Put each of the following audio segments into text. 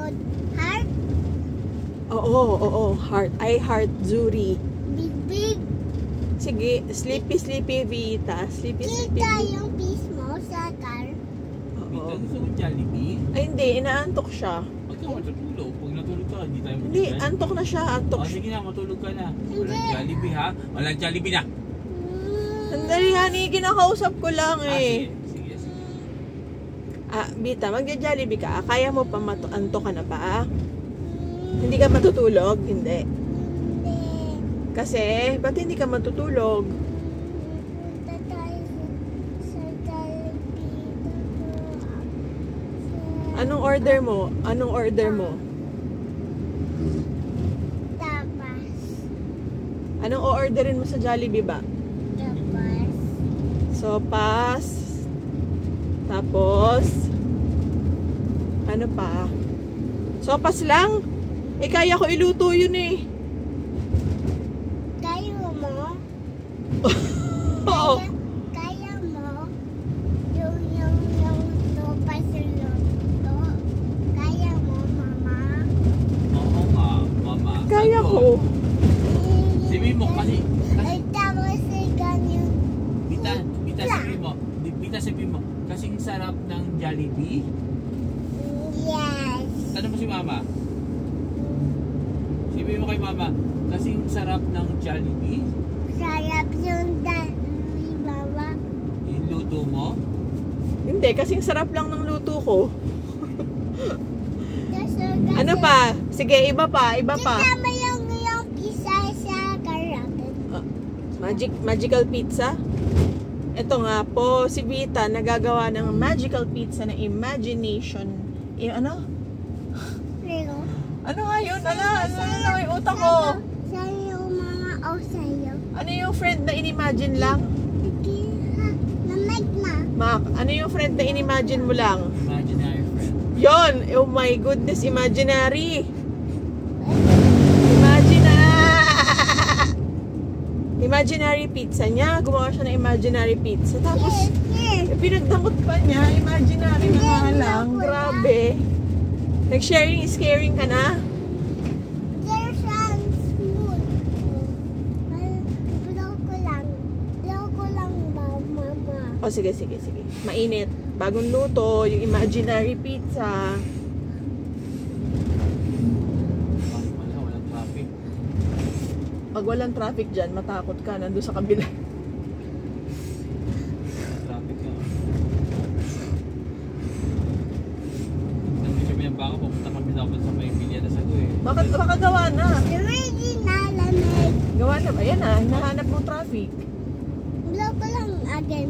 called heart? Oo, heart. I heart Zuri. Big. Sige, sleepy Vita. Sleepy Kita Vita. yung piece mo sa car. Oo. Gusto mo Jollibee? Ay, hindi. Inaantok siya. Huwag ka matutulog. Pag natulog ka, hindi tayo Hindi, antok na siya. Antok O siya. sige na, matulog ka na. Walang Jollibee ha? Walang Jollibee na! Sandali, honey. Kinakausap ko lang eh. Sige. Bita, magja-Jollibee ka. Kaya mo pa antok ka na pa? Hindi ka matutulog? Hindi. Hindi. Kasi, ba't hindi ka matutulog? Punta tayo sa Jollibee. Anong order mo? Anong order mo? Tapas. Anong o-orderin mo sa Jollibee ba? Tapas. Sopas. Tapos, ano pa? Sopas lang? Eh, kaya ko iluto yun eh. Kaya mo? Oo. Kaya mo? Yung sopas yung luto? Kaya mo, mama? Oo nga, mama. Kaya Sabi ko. Sabihin mo kasi Ay, tapos ganyan. Bita sabihin mo, kasing sarap ng Jollibee. Yes. Tanong mo si mama. Sabihin mo kay mama, kasing sarap ng Jollibee. Sarap yung baba. Yung luto mo. Hindi, kasing sarap lang ng luto ko. Kasi, Ano pa? Sige, iba pa. kasama yung pizza sa karapit. Magical pizza? Ito nga po, si Vita nagagawa ng magical pizza na imagination. Ano? Pero, Ano nga yun? Ano yung utak ko? sa'yo, mama, o sa'yo. Ano yung friend na inimagine lang? Sige, ha? Namig na. Mac, ano yung friend na inimagine mo lang? Imaginary friend. Yon! Oh my goodness, imaginary! Imaginary pizza niya. Gumawa siya ng imaginary pizza. Tapos, pinagdamot pa niya. Imaginary na nga lang. Grabe. Nag-sharing is caring ka na? There's a spoon. Blow ko lang ba, mama? O, sige. Mainit. Bagong luto. Yung imaginary pizza. Walang traffic. Pag walang traffic dyan, matakot ka. Nandun sa kabila. Traffic ka. Nandito mo yung baka, pupunta kami dapat sa may bilya na sago eh. Baka gawa na. Ready na, lamig. Gawa na ba? Ayan na. Hinahanap mo traffic. Blow ko lang again.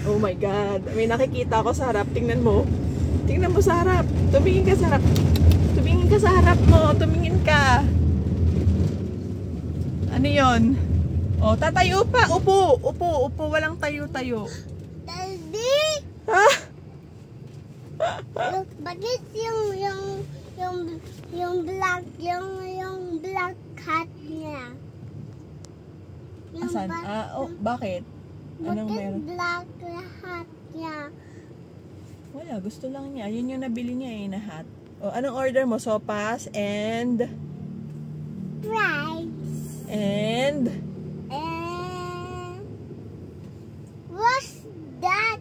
Oh my God. May nakikita ako sa harap. Tingnan mo. Tingnan mo sa harap. Tumingin ka sa harap. Tumingin ka sa harap mo. Tumingin ka. Ano yon? Oh, tatayo pa. Upo. Walang tayo-tayo. Daddy! Ah! Bakit yung black hat niya? Asan? Bakit? Anong Bakit meron? black hat niya? Wala, gusto lang niya. Yun yung nabili niya eh, na hat. Oh, anong order mo? Sopas and... Fries. And... What's that?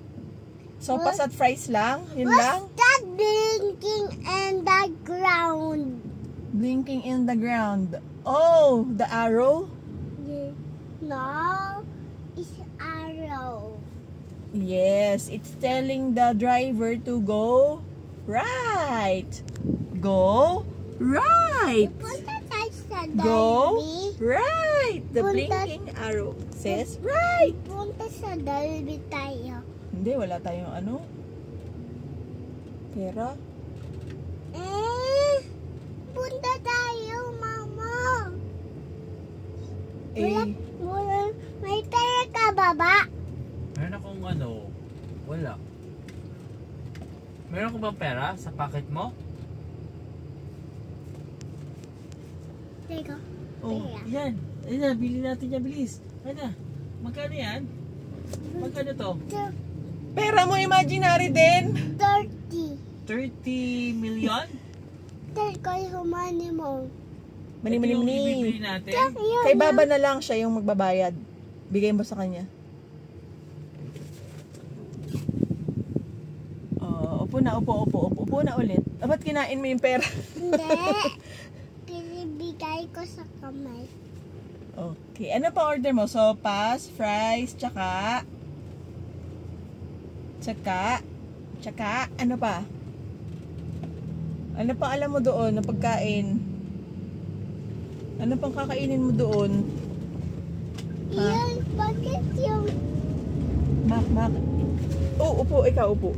Sopas at fries lang? Yun What's lang? that blinking in the ground? Blinking in the ground. Oh, the arrow? No, it's arrow. Yes, it's telling the driver to go right. Go right. Punta tayo sa Go Dolby. right. The Punta- blinking arrow says right. Punta sa Dolby tayo. Hindi, wala tayong ano. Pera. Punta tayo, mama. May pera ka, baba? Meron akong ano, wala. Meron ko bang pera sa pocket mo? Teka. Oh, yan. Ayun na, bili natin yan, bilis. Ayun na. Magkano yan? Magkano to? Pera mo imaginary din. 30. 30 million? Hotel ko yung money mo. Mani. Ibibili natin. Kay Baba na lang siya yung magbabayad. Bigay mo sa kanya. Upo na, upo na ulit. Ba't kinain mo yung pera? Hindi. Pinibigay ko sa kamay. Okay. Ano pa order mo? Sopas, fries, tsaka ano pa? Ano pa alam mo doon na pagkain? Ano pang kakainin mo doon? Yan, bakit yung... Mac. Upo, ikaw upo.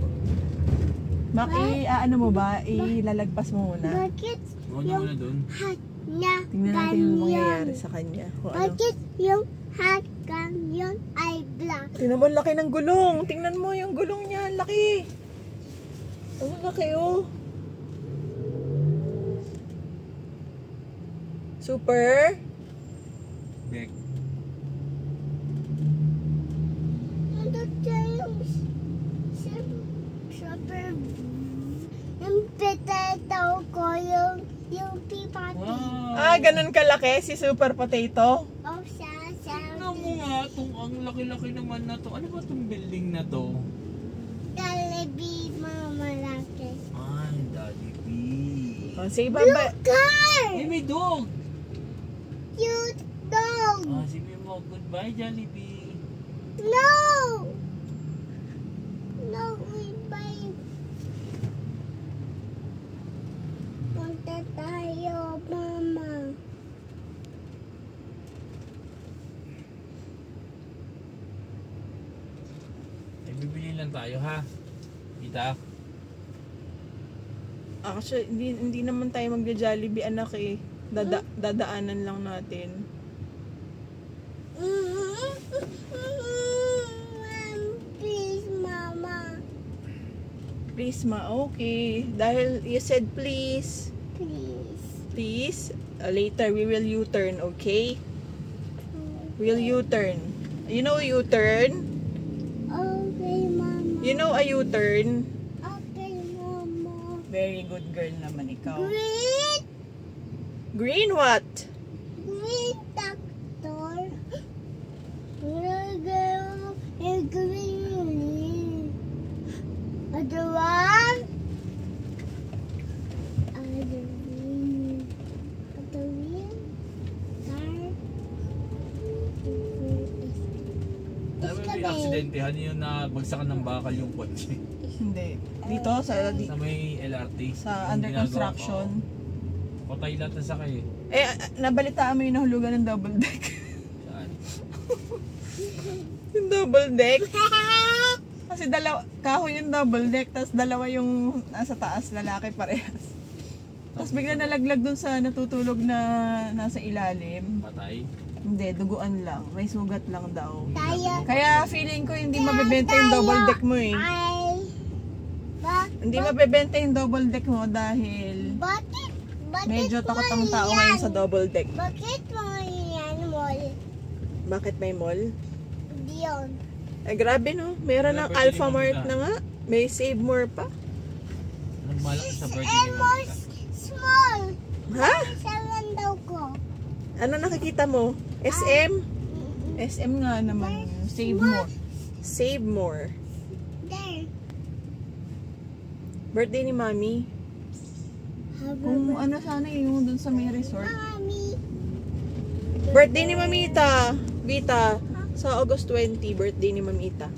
Mac, ano mo ba? Ilalagpas mo muna. Bakit Muna yung muna doon. hat niya Tingnan natin yung mangyayari ganyan? sa kanya. Kung ano. Bakit yung hat ganyan ay black? Tingnan mo, ang laki ng gulong. Tingnan mo yung gulong niya. Ang laki. Ang laki, oh. Super. Bek. Ano siya yung super... Yung potato ko, yung pipa. Wow. Ganun kalaki si Super Potato. Oh, siya. Tingnan mo nga, ang laki-laki naman na to. Ano ba itong building na to? Jollibee, mamalaki. Ay, Jollibee. Say bye-bye. Car! Eh, may dog! Cute dog! Sabi mo, goodbye, Jollibee. No! No, goodbye. Punta tayo, mama. Eh, bibili lang tayo, ha? Kita? Actually, hindi naman tayo magja-Jollibee, anak eh. Dadaanan lang natin. Please, mama. Please, okay. Dahil you said please. Please. Please. Later, we will U-turn, okay? We'll U-turn. You know U-turn? Okay, mama. You know a U-turn? Okay, mama. Very good girl naman ikaw. Green. Green what? Green tractor. Green. Other one. Other wheel. Other wheel. Car. Sabi may aksidente, yung nabagsakan ng bakal yung kotse. Hindi. Dito sa Sa may LRT. sa Yung under ginagawa construction. ko. Patay lahat na sakay eh. Nabalitaan mo yung nahulugan ng double deck. Saan? Yung double deck. Kasi kahoy yung double deck, tapos dalawa yung nasa taas, lalaki parehas. Tapos bigla nalaglag dun sa natutulog na nasa ilalim. Patay? Hindi, duguan lang. May sugat lang daw. Tayo. Kaya feeling ko hindi mabebenta yung double deck mo eh. Hindi mabebenta yung double deck mo dahil Bakit? Bakit medyo takot ang mo tao yan? ngayon sa double deck. Bakit mo yan, mall? Bakit may mall? Diyon. Grabe no, meron ng Birthday Alpha ni Mart Mamita. na nga. May Save More pa. Anong malaki sa birthday And ni more Mamita? small. Ha? Salan daw ko. Ano nakikita mo? SM? SM nga naman. Save More. Save More. There. Birthday ni Mami. Kung ano sana yung dun sa may resort. Mommy. Birthday ni Mamita. Vita. Sa August 20, birthday ni Mamita.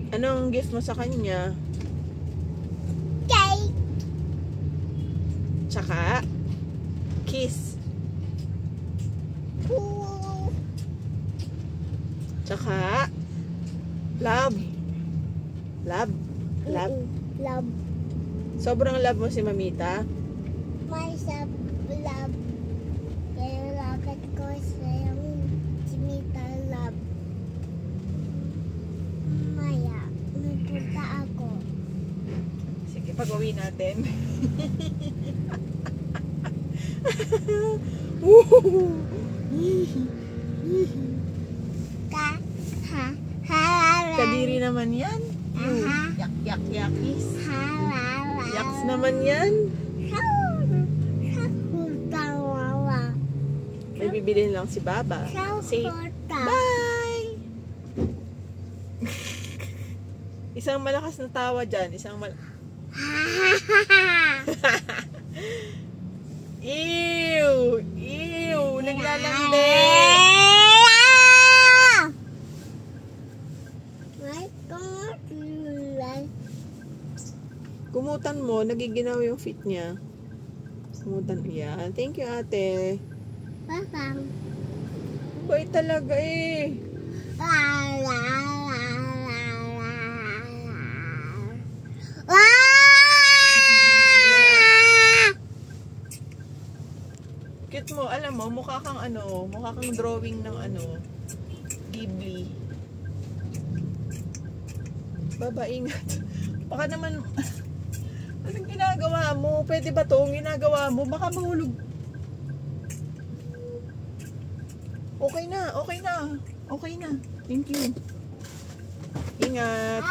Anong gift mo sa kanya? Cake. Tsaka, kiss. Ooh. Tsaka, love. Love. Love. Love. Sobrang love mo si Mamita. Myself love. Kaya lakad ko sa yung simita love. Maya, nagpunta ako. Sige, pag-uwi natin. Halala. Kadiri naman yan. Aha. Yak, yak, yakis. Halala. Yaks naman yan. May bibilin lang si Baba. Say, bye! Isang malakas na tawa dyan. Ew! Ew! Naglalandi! Kumutan mo, nagiginaw yung feet niya. Kumutan. Yan. Thank you, ate. Bait talaga eh. Cute mo, alam mo, mukha kang drawing ng Ghibli. Baba, ingat. Baka naman, anong ginagawa mo? Pwede ba to? Ginagawa mo? Baka mahulog. Okay na, okay na. Okay na. Thank you. Ingat.